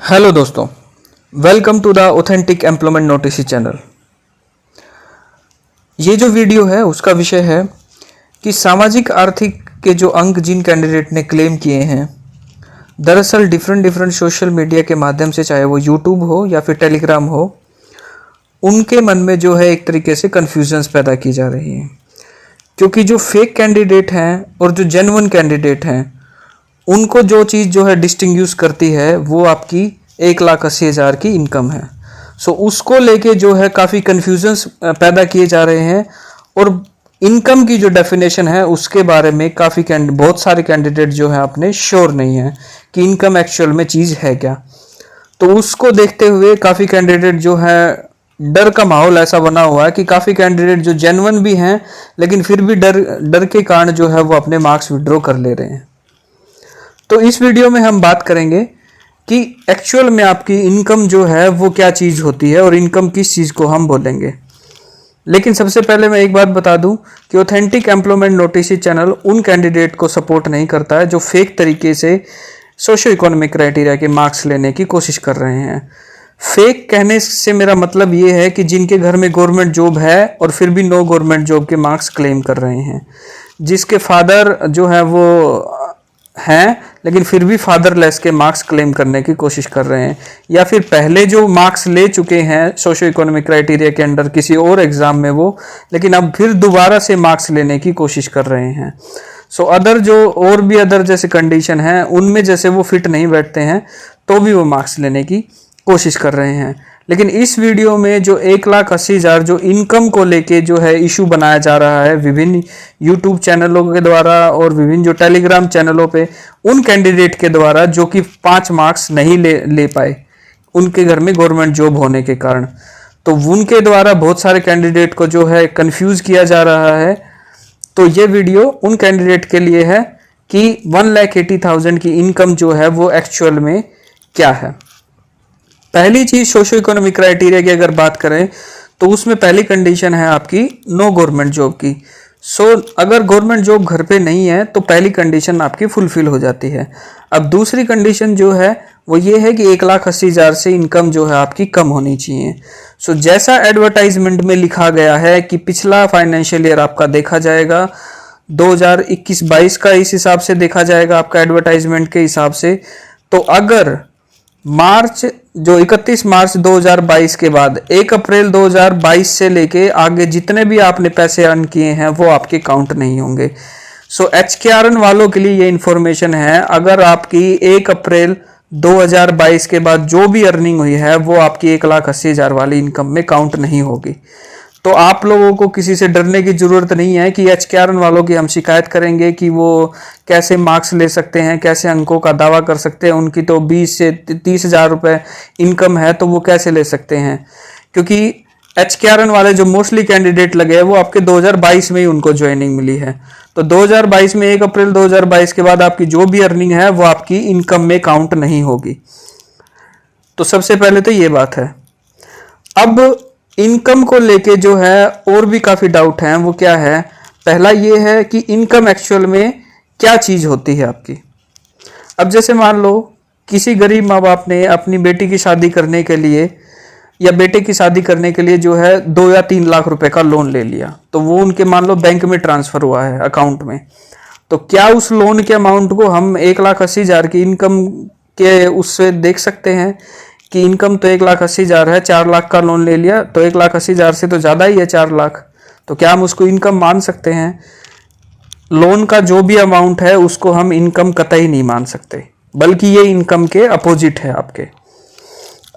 Hello दोस्तों, welcome to the authentic employment notice channel. ये जो वीडियो है उसका विषय है कि सामाजिक आर्थिक के जो अंक जिन कैंडिडेट ने क्लेम किए हैं, दरअसल डिफरेंट सोशल मीडिया के माध्यम से, चाहे वो यूट्यूब हो या फिर टेलीग्राम हो, उनके मन में जो है एक तरीके से कन्फ्यूजन्स पैदा की जा रही हैं। क्योंकि जो फेक कैंडिडेट हैं और जो जेन्युइन कैंडिडेट हैं, उनको जो चीज़ जो है डिस्टिंग्विश करती है वो आपकी 1,80,000 की इनकम है। सो उसको लेके जो है काफ़ी कन्फ्यूजन्स पैदा किए जा रहे हैं और इनकम की जो डेफिनेशन है उसके बारे में बहुत सारे कैंडिडेट जो है अपने श्योर नहीं है कि इनकम एक्चुअल में चीज़ है क्या। तो उसको देखते हुए काफ़ी कैंडिडेट जो है, डर का माहौल ऐसा बना हुआ है कि काफ़ी कैंडिडेट जो जेन्युइन भी हैं लेकिन फिर भी डर के कारण जो है वो अपने मार्क्स विड्रॉ कर ले रहे हैं। तो इस वीडियो में हम बात करेंगे कि एक्चुअल में आपकी इनकम जो है वो क्या चीज़ होती है और इनकम किस चीज़ को हम बोलेंगे। लेकिन सबसे पहले मैं एक बात बता दूं कि ऑथेंटिक एम्प्लॉयमेंट नोटिस चैनल उन कैंडिडेट को सपोर्ट नहीं करता है जो फेक तरीके से सोशो इकोनॉमिक क्राइटेरिया के मार्क्स लेने की कोशिश कर रहे हैं। फेक कहने से मेरा मतलब ये है कि जिनके घर में गवर्नमेंट जॉब है और फिर भी नो गवर्नमेंट जॉब के मार्क्स क्लेम कर रहे हैं, जिसके फादर जो है वो हैं लेकिन फिर भी फादरलेस के मार्क्स क्लेम करने की कोशिश कर रहे हैं, या फिर पहले जो मार्क्स ले चुके हैं सोशो इकोनॉमिक क्राइटेरिया के अंडर किसी और एग्जाम में वो, लेकिन अब फिर दोबारा से मार्क्स लेने की कोशिश कर रहे हैं। सो अदर जैसे कंडीशन है उनमें जैसे वो फिट नहीं बैठते हैं तो भी वो मार्क्स लेने की कोशिश कर रहे हैं। लेकिन इस वीडियो में जो 1,80,000 जो इनकम को लेके जो है इशू बनाया जा रहा है विभिन्न यूट्यूब चैनलों के द्वारा और विभिन्न जो टेलीग्राम चैनलों पे उन कैंडिडेट के द्वारा जो कि 5 मार्क्स नहीं ले पाए उनके घर में गवर्नमेंट जॉब होने के कारण, तो उनके द्वारा बहुत सारे कैंडिडेट को जो है कंफ्यूज किया जा रहा है। तो ये वीडियो उन कैंडिडेट के लिए है कि 1,80,000 की इनकम जो है वो एक्चुअल में क्या है। पहली चीज सोशो इकोनॉमिक क्राइटेरिया की अगर बात करें तो उसमें पहली कंडीशन है आपकी नो गवर्नमेंट जॉब की। अगर गवर्नमेंट जॉब घर पे नहीं है तो पहली कंडीशन आपकी फुलफिल हो जाती है। अब दूसरी कंडीशन जो है वो ये है कि 1,80,000 से इनकम जो है आपकी कम होनी चाहिए। जैसा एडवर्टाइजमेंट में लिखा गया है कि पिछला फाइनेंशियल ईयर आपका देखा जाएगा 2021-22 का, इस हिसाब से देखा जाएगा आपका एडवर्टाइजमेंट के हिसाब से। तो अगर 31 मार्च 2022 के बाद 1 अप्रैल 2022 से लेके आगे जितने भी आपने पैसे अर्न किए हैं वो आपके काउंट नहीं होंगे। HKRN वालों के लिए ये इन्फॉर्मेशन है, अगर आपकी 1 अप्रैल 2022 के बाद जो भी अर्निंग हुई है वो आपकी 1,80,000 वाली इनकम में काउंट नहीं होगी। तो आप लोगों को किसी से डरने की जरूरत नहीं है कि HKRN वालों की हम शिकायत करेंगे कि वो कैसे मार्क्स ले सकते हैं, कैसे अंकों का दावा कर सकते हैं, उनकी तो 20 से 30,000 रुपए इनकम है तो वो कैसे ले सकते हैं। क्योंकि HKRN वाले जो मोस्टली कैंडिडेट लगे हैं वो आपके 2022 में ही उनको ज्वाइनिंग मिली है। तो 2022 में 1 अप्रैल 2022 के बाद आपकी जो भी अर्निंग है वो आपकी इनकम में काउंट नहीं होगी। तो सबसे पहले तो ये बात है। अब इनकम को लेके जो है और भी काफ़ी डाउट हैं, वो क्या है। पहला ये है कि इनकम एक्चुअल में क्या चीज़ होती है आपकी। अब जैसे मान लो किसी गरीब माँ बाप ने अपनी बेटी की शादी करने के लिए या बेटे की शादी करने के लिए जो है 2 या 3 लाख रुपए का लोन ले लिया, तो वो उनके मान लो बैंक में ट्रांसफ़र हुआ है अकाउंट में। तो क्या उस लोन के अमाउंट को हम 1,80,000 की इनकम के उससे देख सकते हैं कि इनकम तो 1,80,000 है, 4 लाख का लोन ले लिया तो 1,80,000 से तो ज़्यादा ही है 4 लाख, तो क्या हम उसको इनकम मान सकते हैं? लोन का जो भी अमाउंट है उसको हम इनकम कतई नहीं मान सकते, बल्कि ये इनकम के अपोजिट है आपके।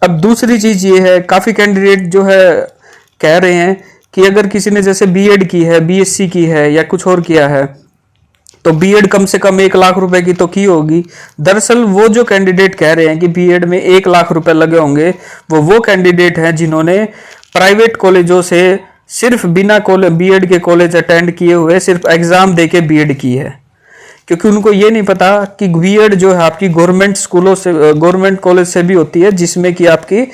अब दूसरी चीज़ ये है, काफ़ी कैंडिडेट जो है कह रहे हैं कि अगर किसी ने जैसे BEd की है, BSc की है या कुछ और किया है तो BEd कम से कम 1 लाख रुपए की तो की होगी। दरअसल वो जो कैंडिडेट कह रहे हैं कि BEd में 1 लाख रुपए लगे होंगे वो कैंडिडेट हैं जिन्होंने प्राइवेट कॉलेजों से सिर्फ बिना BEd के कॉलेज अटेंड किए हुए सिर्फ एग्जाम दे के BEd की है। क्योंकि उनको ये नहीं पता कि BEd जो है आपकी गवर्नमेंट स्कूलों से, गवर्नमेंट कॉलेज से भी होती है, जिसमें कि आपकी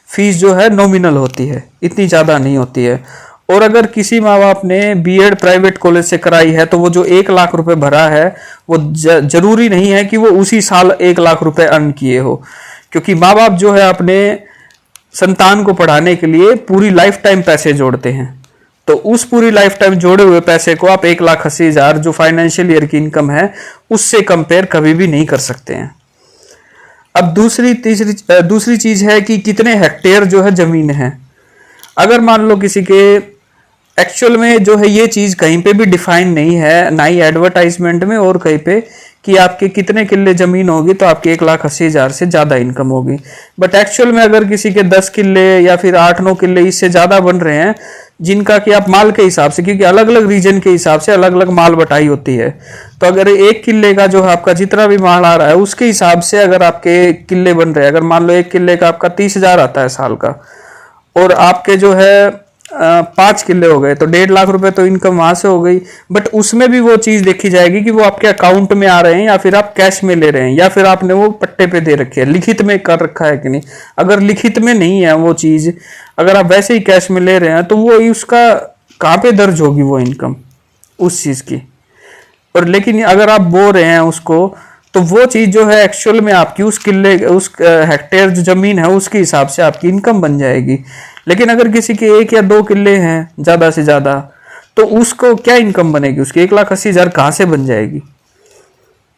फीस जो है नॉमिनल होती है, इतनी ज़्यादा नहीं होती है। और अगर किसी माँ बाप ने BEd प्राइवेट कॉलेज से कराई है तो वो जो 1 लाख रुपए भरा है वो जरूरी नहीं है कि वो उसी साल 1 लाख रुपए अर्न किए हो। क्योंकि माँ बाप जो है अपने संतान को पढ़ाने के लिए पूरी लाइफ टाइम पैसे जोड़ते हैं, तो उस पूरी लाइफ टाइम जोड़े हुए पैसे को आप 1,80,000 जो फाइनेंशियल ईयर की इनकम है उससे कंपेयर कभी भी नहीं कर सकते हैं। अब दूसरी चीज है कि कितने हेक्टेयर जो है जमीन है। अगर मान लो किसी के एक्चुअल में जो है ये चीज कहीं पे भी डिफाइन नहीं है, ना ही एडवर्टाइजमेंट में और कहीं पे, कि आपके कितने किले जमीन होगी तो आपकी 1,80,000 से ज्यादा इनकम होगी। बट एक्चुअल में अगर किसी के 10 किले या फिर 8-9 किले इससे ज्यादा बन रहे हैं, जिनका कि आप माल के हिसाब से, क्योंकि अलग अलग रीजन के हिसाब से अलग अलग माल बटाई होती है, तो अगर 1 किले का जो है आपका जितना भी माल आ रहा है उसके हिसाब से अगर आपके किले बन रहे हैं, अगर मान लो 1 किले का आपका 30,000 आता है साल का, और आपके जो है 5 किले हो गए, तो 1.5 लाख रुपए तो इनकम वहां से हो गई। बट उसमें भी वो चीज देखी जाएगी कि वो आपके अकाउंट में आ रहे हैं या फिर आप कैश में ले रहे हैं, या फिर आपने वो पट्टे पे दे रखे है, लिखित में कर रखा है कि नहीं। अगर लिखित में नहीं है वो चीज, अगर आप वैसे ही कैश में ले रहे हैं, तो वो उसका कहाँ पे दर्ज होगी वो इनकम उस चीज की। और लेकिन अगर आप बो रहे हैं उसको, तो वो चीज जो है एक्चुअल में आपकी उस किले, उस हेक्टेयर जो जमीन है उसके हिसाब से आपकी इनकम बन जाएगी। लेकिन अगर किसी के 1 या 2 किले हैं ज्यादा से ज्यादा, तो उसको क्या इनकम बनेगी, उसकी 1,80,000 कहां से बन जाएगी।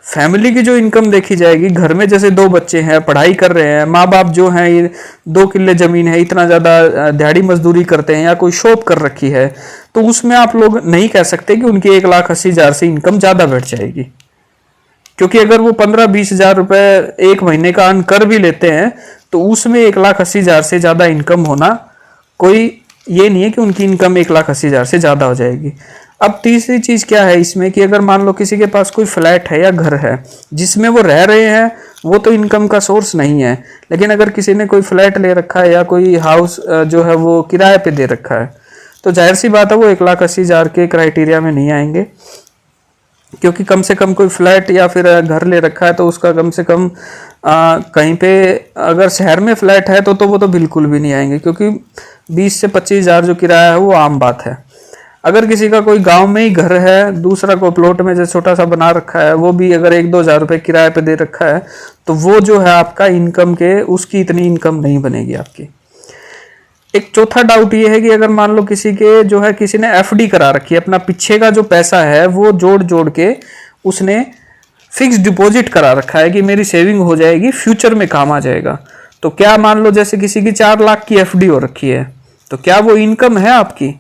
फैमिली की जो इनकम देखी जाएगी, घर में जैसे 2 बच्चे हैं, पढ़ाई कर रहे हैं, माँ बाप जो हैं ये 2 किले जमीन है, इतना ज्यादा दिहाड़ी मजदूरी करते हैं या कोई शॉप कर रखी है, तो उसमें आप लोग नहीं कह सकते कि उनकी 1,80,000 से इनकम ज्यादा बढ़ जाएगी। क्योंकि अगर वो 15-20 हजार रुपए एक महीने का अर्न कर भी लेते हैं, तो उसमें 1,80,000 से ज्यादा इनकम होना कोई ये नहीं है कि उनकी इनकम 1,80,000 से ज्यादा हो जाएगी। अब तीसरी चीज क्या है इसमें, कि अगर मान लो किसी के पास कोई फ्लैट है या घर है जिसमें वो रह रहे हैं, वो तो इनकम का सोर्स नहीं है। लेकिन अगर किसी ने कोई फ्लैट ले रखा है या कोई हाउस जो है वो किराए पे दे रखा है, तो जाहिर सी बात है वो 1,80,000 के क्राइटेरिया में नहीं आएंगे। क्योंकि कम से कम कोई फ्लैट या फिर घर ले रखा है तो उसका कम से कम कहीं पे, अगर शहर में फ्लैट है तो वो तो बिल्कुल भी नहीं आएंगे, क्योंकि 20 से 25 हजार जो किराया है वो आम बात है। अगर किसी का कोई गांव में ही घर है, दूसरा को प्लॉट में जैसे छोटा सा बना रखा है, वो भी अगर 1-2 हजार रुपए किराए पे दे रखा है, तो वो जो है आपका इनकम के, उसकी इतनी इनकम नहीं बनेगी आपकी। एक चौथा डाउट ये है कि अगर मान लो किसी के जो है, किसी ने एफडी करा रखी है, अपना पीछे का जो पैसा है वो जोड़ जोड़ के उसने फिक्स डिपॉजिट करा रखा है कि मेरी सेविंग हो जाएगी, फ्यूचर में काम आ जाएगा। तो क्या मान लो जैसे किसी की 4 लाख की एफडी हो रखी है, तो क्या वो इनकम है आपकी?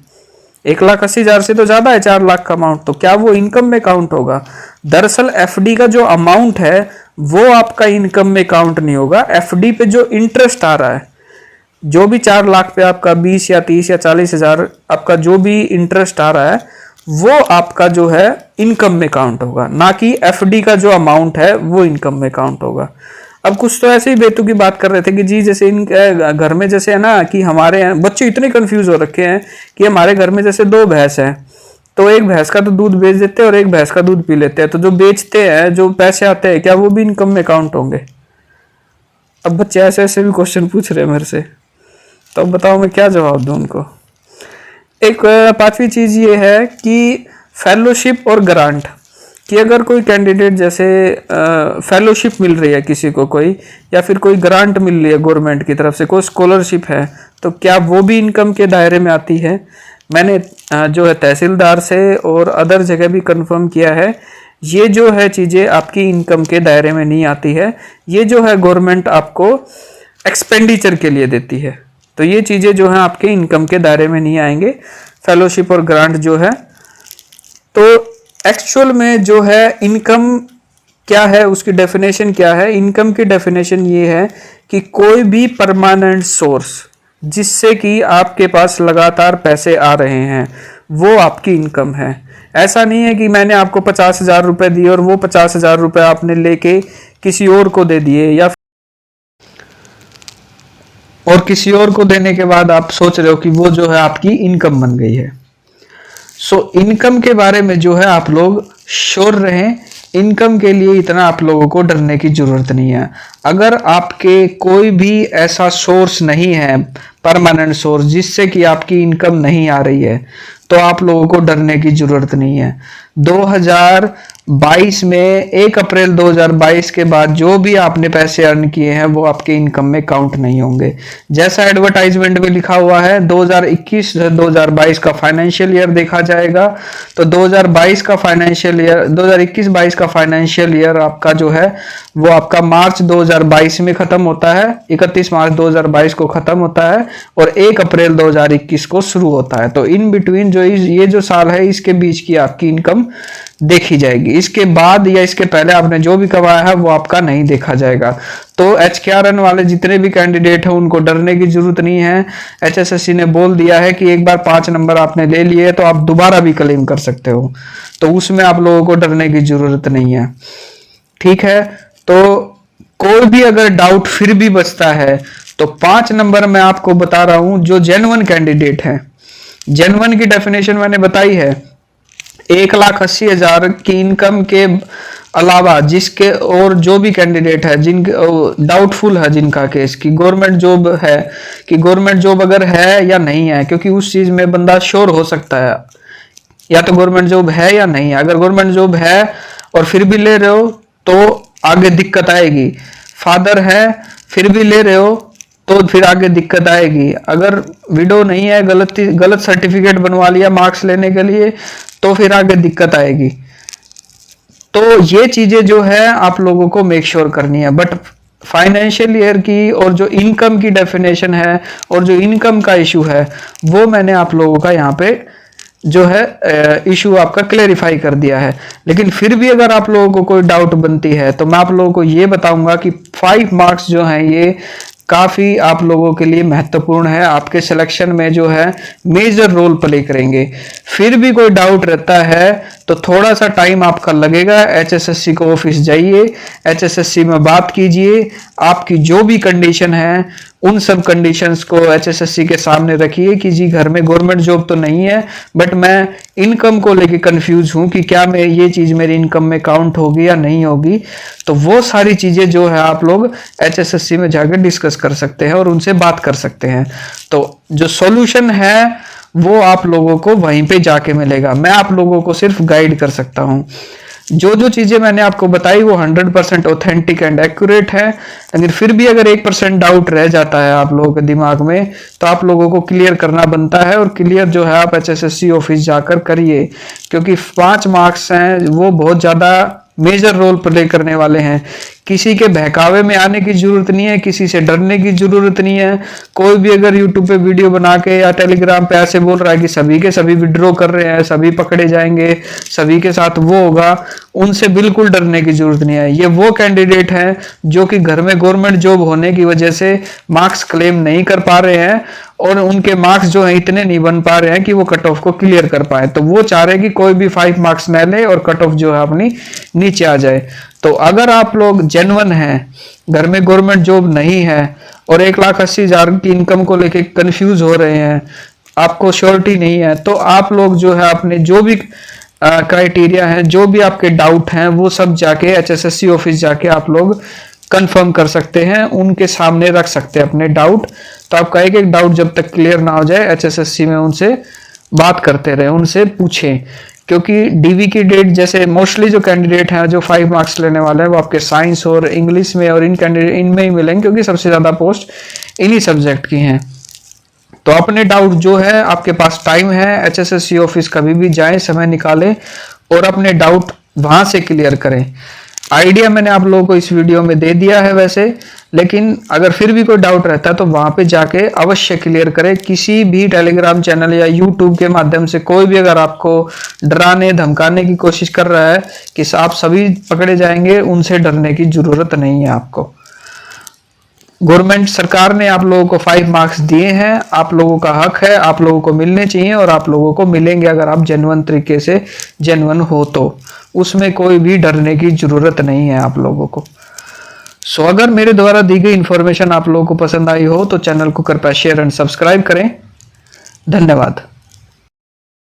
1,80,000 से तो ज्यादा है 4 लाख का अमाउंट, तो क्या वो इनकम में काउंट होगा? दरअसल एफडी का जो अमाउंट है वो आपका इनकम में काउंट नहीं होगा। एफडी पे जो इंटरेस्ट आ रहा है, जो भी 4 लाख पे आपका 20 या 30 या 40 हजार आपका जो भी इंटरेस्ट आ रहा है, वो आपका जो है इनकम में काउंट होगा, ना कि एफडी का जो अमाउंट है वो इनकम में काउंट होगा। अब कुछ तो ऐसे ही बेतुकी बात कर रहे थे कि जी जैसे इन घर में जैसे है ना, कि हमारे बच्चे इतने कंफ्यूज हो रखे हैं कि हमारे घर में जैसे 2 भैंस हैं, तो एक भैंस का तो दूध बेच देते हैं और एक भैंस का दूध पी लेते हैं, तो जो बेचते हैं, जो पैसे आते हैं, क्या वो भी इनकम में काउंट होंगे? अब बच्चे ऐसे ऐसे भी क्वेश्चन पूछ रहे हैं मेरे से, तो बताओ मैं क्या जवाब दूं उनको। एक 5वीं चीज ये है कि फेलोशिप और ग्रांट, कि अगर कोई कैंडिडेट जैसे फेलोशिप मिल रही है किसी को कोई, या फिर कोई ग्रांट मिल रही है गवर्नमेंट की तरफ से, कोई स्कॉलरशिप है, तो क्या वो भी इनकम के दायरे में आती है? मैंने जो है तहसीलदार से और अदर जगह भी कंफर्म किया है, ये जो है चीजें आपकी इनकम के दायरे में नहीं आती है। ये जो है गवर्नमेंट आपको एक्सपेंडिचर के लिए देती है, तो ये चीजें जो है आपके इनकम के दायरे में नहीं आएंगे, फेलोशिप और ग्रांट जो है। तो एक्चुअल में जो है इनकम क्या है, उसकी डेफिनेशन क्या है? इनकम की डेफिनेशन ये है कि कोई भी परमानेंट सोर्स जिससे कि आपके पास लगातार पैसे आ रहे हैं, वो आपकी इनकम है। ऐसा नहीं है कि मैंने आपको 50,000 रुपए दिए और वो 50,000 रुपए आपने लेके किसी और को दे दिए, या और किसी और को देने के बाद आप सोच रहे हो कि वो जो है आपकी इनकम बन गई है। सो इनकम के बारे में जो है आप लोग श्योर रहें। इनकम के लिए इतना आप लोगों को डरने की जरूरत नहीं है। अगर आपके कोई भी ऐसा सोर्स नहीं है, परमानेंट सोर्स, जिससे कि आपकी इनकम नहीं आ रही है, तो आप लोगों को डरने की जरूरत नहीं है। 22 में 1 अप्रैल 2022 के बाद जो भी आपने पैसे अर्न किए हैं वो आपके इनकम में काउंट नहीं होंगे। जैसा एडवर्टाइजमेंट में लिखा हुआ है 2021 से 2022 का फाइनेंशियल ईयर देखा जाएगा, तो 2022 का फाइनेंशियल ईयर 2021-22 का फाइनेंशियल ईयर आपका जो है वो आपका मार्च 2022 में खत्म होता है, 31 मार्च 2022 को खत्म होता है और 1 अप्रैल 2021 को शुरू होता है। तो इन बिटवीन जो ये जो साल है इसके बीच की आपकी इनकम देखी जाएगी। इसके बाद या इसके पहले आपने जो भी कमाया है वो आपका नहीं देखा जाएगा। तो HKRN वाले जितने भी कैंडिडेट हैं उनको डरने की जरूरत नहीं है। HSSC ने बोल दिया है कि एक बार 5 नंबर आपने ले लिए तो आप दोबारा भी क्लेम कर सकते हो, तो उसमें आप लोगों को डरने की जरूरत नहीं है। ठीक है, तो कोई भी अगर डाउट फिर भी बचता है तो 5 नंबर मैं आपको बता रहा हूं जो जेन्युइन कैंडिडेट है। जेन्युइन की डेफिनेशन मैंने बताई है, 1,80,000 की इनकम के अलावा जिसके और जो भी कैंडिडेट है जिनके डाउटफुल है जिनका केस कि गवर्नमेंट जॉब है, कि गवर्नमेंट जॉब अगर है या नहीं है, क्योंकि उस चीज में बंदा श्योर हो सकता है या तो गवर्नमेंट जॉब है या नहीं है। अगर गवर्नमेंट जॉब है और फिर भी ले रहे हो तो आगे दिक्कत आएगी। फादर है फिर भी ले रहे हो तो फिर आगे दिक्कत आएगी। अगर विडो नहीं है, गलत सर्टिफिकेट बनवा लिया मार्क्स लेने के लिए, तो फिर आगे दिक्कत आएगी। तो ये चीजें जो है आप लोगों को मेक श्योर करनी है। बट फाइनेंशियल ईयर की और जो इनकम की डेफिनेशन है और जो इनकम का इशू है वो मैंने आप लोगों का यहाँ पे जो है इशू आपका क्लेरिफाई कर दिया है। लेकिन फिर भी अगर आप लोगों को कोई डाउट बनती है तो मैं आप लोगों को ये बताऊंगा कि 5 मार्क्स जो हैं ये काफी आप लोगों के लिए महत्वपूर्ण है, आपके सिलेक्शन में जो है मेजर रोल प्ले करेंगे। फिर भी कोई डाउट रहता है तो थोड़ा सा टाइम आपका लगेगा, HSSC को ऑफिस जाइए, HSSC में बात कीजिए, आपकी जो भी कंडीशन है उन सब कंडीशंस को HSSC के सामने रखिए कि जी घर में गवर्नमेंट जॉब तो नहीं है बट मैं इनकम को लेके कंफ्यूज हूं कि क्या मैं ये चीज मेरी इनकम में काउंट होगी या नहीं होगी। तो वो सारी चीजें जो है आप लोग HSSC में जाकर डिस्कस कर सकते हैं और उनसे बात कर सकते हैं। तो जो सॉल्यूशन है वो आप लोगों को वहीं पे जाके मिलेगा। मैं आप लोगों को सिर्फ गाइड कर सकता हूं। जो चीजें मैंने आपको बताई वो 100% ऑथेंटिक एंड एक्यूरेट है। लेकिन फिर भी अगर 1% डाउट रह जाता है आप लोगों के दिमाग में तो आप लोगों को क्लियर करना बनता है, और क्लियर जो है आप HSSC ऑफिस जाकर करिए, क्योंकि 5 मार्क्स हैं वो बहुत ज्यादा मेजर रोल प्ले करने वाले हैं। किसी के बहकावे में आने की जरूरत नहीं है, किसी से डरने की जरूरत नहीं है। कोई भी अगर यूट्यूब पे वीडियो बना के या टेलीग्राम पे ऐसे बोल रहा है कि सभी के सभी विड्रॉ कर रहे हैं, सभी पकड़े जाएंगे, सभी के साथ वो होगा, उनसे बिल्कुल डरने की जरूरत नहीं है। ये वो कैंडिडेट हैं जो कि घर में गवर्नमेंट जॉब होने की वजह से मार्क्स क्लेम नहीं कर पा रहे हैं और उनके मार्क्स जो है इतने नहीं बन पा रहे हैं कि वो कट ऑफ को क्लियर कर पाए। तो वो चाह रहे हैं कि कोई भी 5 मार्क्स न ले और कट ऑफ जो है अपनी नीचे आ जाए। तो अगर आप लोग जेन्युइन हैं, घर में गवर्नमेंट जॉब नहीं है और 1,80,000 की इनकम को लेके कंफ्यूज हो रहे हैं, आपको श्योरिटी नहीं है, तो आप लोग जो है अपने जो भी क्राइटेरिया है, जो भी आपके डाउट हैं, वो सब जाके HSSC ऑफिस जाके आप लोग कंफर्म कर सकते हैं, उनके सामने रख सकते हैं अपने डाउट। तो आपका एक एक डाउट जब तक क्लियर ना हो जाए HSSC में उनसे बात करते रहे, उनसे पूछें, क्योंकि DV की डेट जैसे मोस्टली जो कैंडिडेट हैं जो 5 मार्क्स लेने वाले हैं वो आपके साइंस और इंग्लिश में और इनमें ही मिलेंगे, क्योंकि सबसे ज्यादा पोस्ट इन्हीं सब्जेक्ट की हैं। तो अपने डाउट जो है आपके पास टाइम है, HSSC ऑफिस कभी भी जाएं, समय निकालें और अपने डाउट वहां से क्लियर करें। आइडिया मैंने आप लोगों को इस वीडियो में दे दिया है वैसे, लेकिन अगर फिर भी कोई डाउट रहता है तो वहां पे जाके अवश्य क्लियर करें। किसी भी टेलीग्राम चैनल या यूट्यूब के माध्यम से कोई भी अगर आपको डराने धमकाने की कोशिश कर रहा है कि आप सभी पकड़े जाएंगे, उनसे डरने की जरूरत नहीं है आपको। गवर्नमेंट सरकार ने आप लोगों को 5 मार्क्स दिए हैं, आप लोगों का हक है, आप लोगों को मिलने चाहिए और आप लोगों को मिलेंगे अगर आप जेन्युइन तरीके से जेन्युइन हो तो। उसमें कोई भी डरने की जरूरत नहीं है आप लोगों को। सो अगर मेरे द्वारा दी गई इंफॉर्मेशन आप लोगों को पसंद आई हो तो चैनल को कृपया शेयर एंड सब्सक्राइब करें। धन्यवाद।